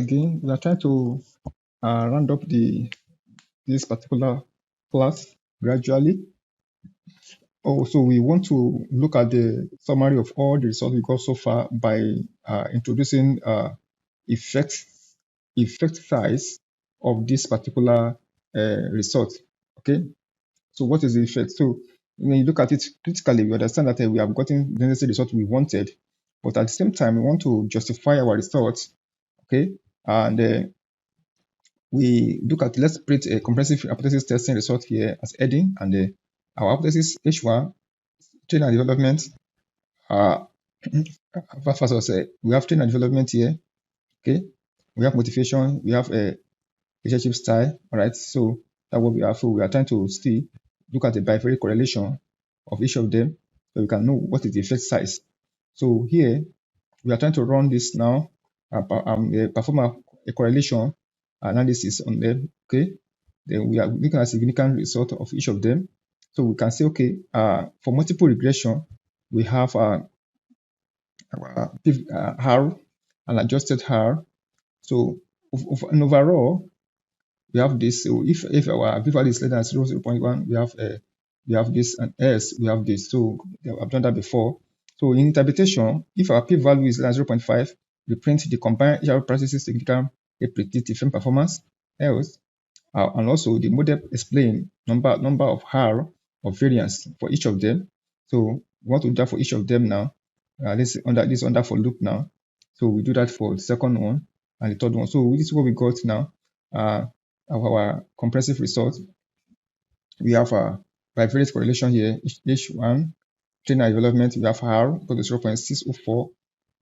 Again, we are trying to round up this particular class gradually. So we want to look at the summary of all the results we got so far by introducing effect effect size of this particular result. Okay, so what is the effect? So when you look at it critically, we understand that we have gotten the necessary result we wanted, but at the same time, we want to justify our results. Okay, and we look at, let's create a comprehensive hypothesis testing result here as heading, and our hypothesis H1, training and development. First of all, we have training and development here. Okay, we have motivation, we have a leadership style. All right, so that's what we have. So we are trying to see, look at the bivariate correlation of each of them, so we can know what is the effect size. So here we are trying to run this now, perform a correlation analysis on them. Okay, then we are looking at significant result of each of them. So we can say, okay, for multiple regression, we have our R and adjusted R. So and overall, we have this. So if our p value is less than 0.1, we have this, and S we have this. So I've done that before. So in interpretation, if our p value is less than 0.5, we print the combined HR practices significant a predictive firm performance. Else, and also the model explain number of R of variance for each of them. So we want to do that for each of them now. This under for loop now. So we do that for the second one and the third one. So this is what we got now. Our comprehensive result. We have a bivariate correlation here. H1 training and development. We have R equal to 0.604.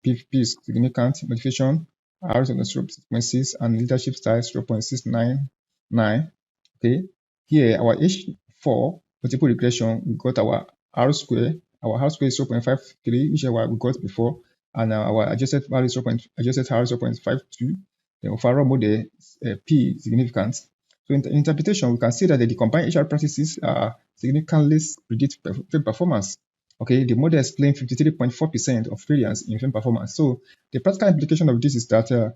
P is significant. Motivation R is on the 0.6, and leadership style 0.699. Okay, here our H4 multiple regression, we got our R square. Our R square is 0.53, which is what we got before, and our adjusted value is adjusted R is 0.52. The overall model P is significant. So in interpretation, we can see that the combined HR practices significantly predict performance. Okay, the model explains 53.4% of variance in firm performance. So the practical implication of this is that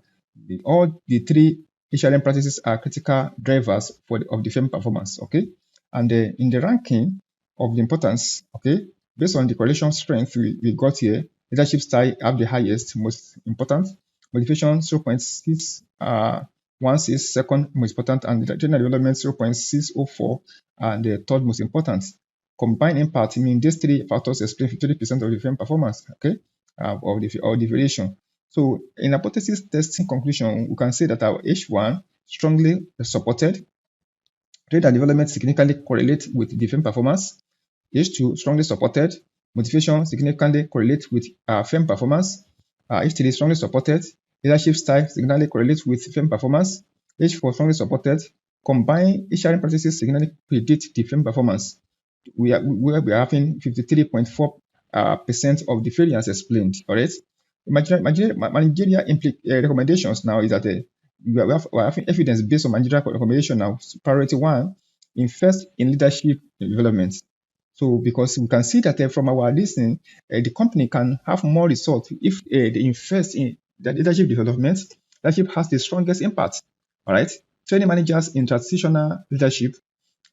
all the three HRM practices are critical drivers of the firm performance. Okay, and in the ranking of the importance, okay, based on the correlation strength we got here, leadership style have the highest, most important. Motivation 0.616, second most important, and the general development 0.604, and the third most important. Combined impact, mean these three factors explain 53% of the firm performance, okay, of the variation. So in hypothesis testing conclusion, we can say that our H1 strongly supported. Trade and development significantly correlate with the firm performance. H2 strongly supported. Motivation significantly correlate with firm performance. H3 strongly supported. Leadership style significantly correlates with firm performance. H4 strongly supported. Combined HRM practices significantly predict the firm performance. We are having 53.4% of the variance explained. All right. Managerial recommendations now is that we are having evidence based on managerial recommendation now. Priority 1, invest in leadership development. So because we can see that from our listening, the company can have more results if they invest in the leadership development. Leadership has the strongest impact. All right. Training managers in transitional leadership,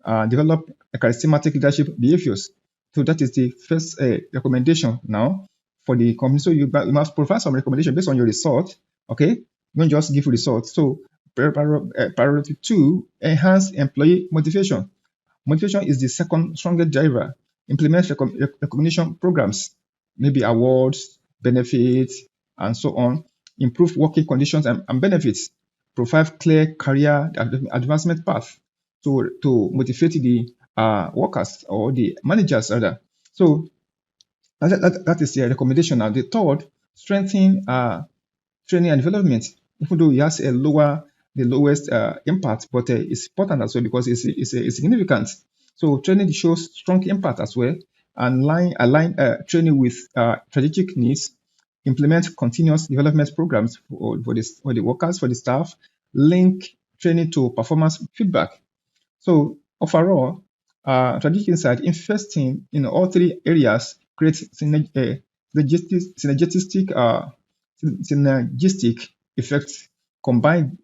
develop charismatic leadership behaviors. So that is the first recommendation now for the company. So you must provide some recommendation based on your result. Okay, don't just give results. So priority 2, enhance employee motivation. Motivation is the second strongest driver. Implement recognition programs, maybe awards, benefits, and so on. Improve working conditions and benefits. Provide clear career advancement path to motivate the workers or the managers rather. So that is the recommendation. Now the third, strengthen training and development. Even though it has the lowest impact, but it's important as well because it's significant. So training shows strong impact as well, and align training with strategic needs. Implement continuous development programs for the workers, for the staff. Link training to performance feedback. So overall, strategic insight, investing in all three areas creates synergistic effects combine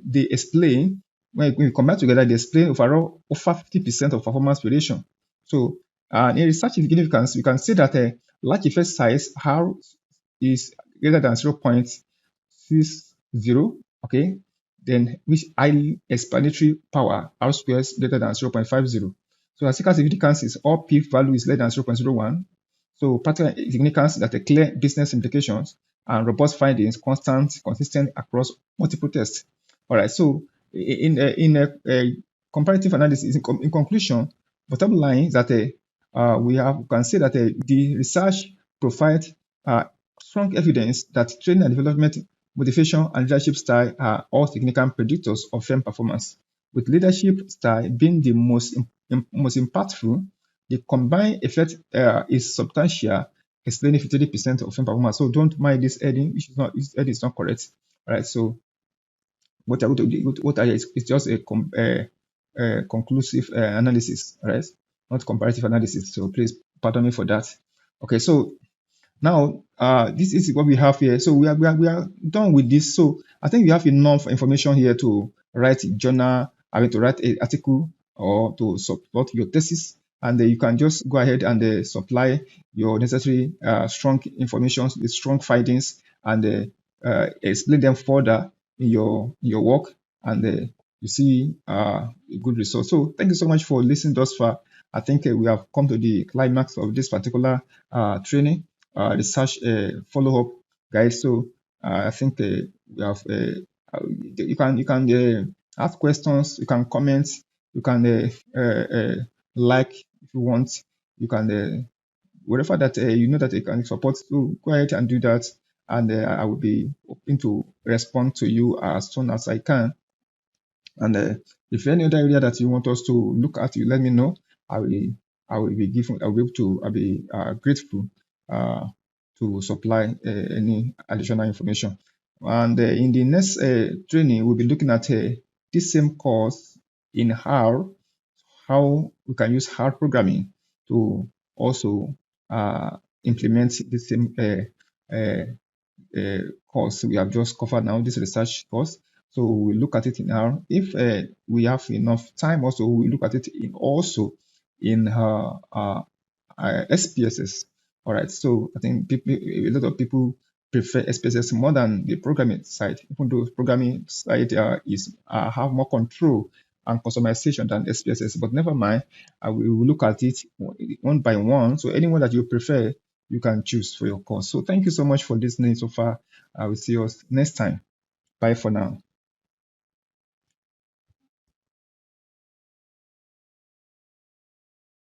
they explain, when we combine together, they explain overall over 50% of performance variation. So in research significance, we can see that a large effect size R is greater than 0.60, okay? Then which high explanatory power R squared is greater than 0.50. So statistical significance is all p value is less than 0.01. So practical significance that a clear business implications and robust findings, consistent across multiple tests. All right. So in a comparative analysis, in conclusion, bottom line is that we can say that the research provides strong evidence that training and development, motivation, and leadership style are all significant predictors of firm performance, with leadership style being the most impactful. The combined effect is substantial, explaining 50% of firm performance. So don't mind this heading, which is not, this heading is not correct. All right. So what I is just a conclusive analysis, right? Not comparative analysis. So please pardon me for that. Okay. So now, this is what we have here. So we are done with this. So I think we have enough information here to write a journal, to write an article or to support your thesis. And you can just go ahead and supply your necessary strong information, the strong findings, and explain them further in your work, and you see a good result. So thank you so much for listening thus far. I think we have come to the climax of this particular training. Research follow-up, guys. So I think we have you can ask questions, you can comment, you can like if you want, you can whatever that you know that you can support. So go ahead and do that, and I will be hoping to respond to you as soon as I can. And if any other area that you want us to look at, you let me know. I will be grateful to supply any additional information. And in the next training, we'll be looking at this same course in how we can use hard programming to also implement the same course we have just covered now, this research course. So we'll look at it in R. If we have enough time, also we'll look at it in SPSS. All right. So I think a lot of people prefer SPSS more than the programming side, even though programming side is have more control and customization than SPSS. But never mind, we will look at it one by one. So anyone that you prefer, you can choose for your course. So thank you so much for listening so far. I will see you next time. Bye for now.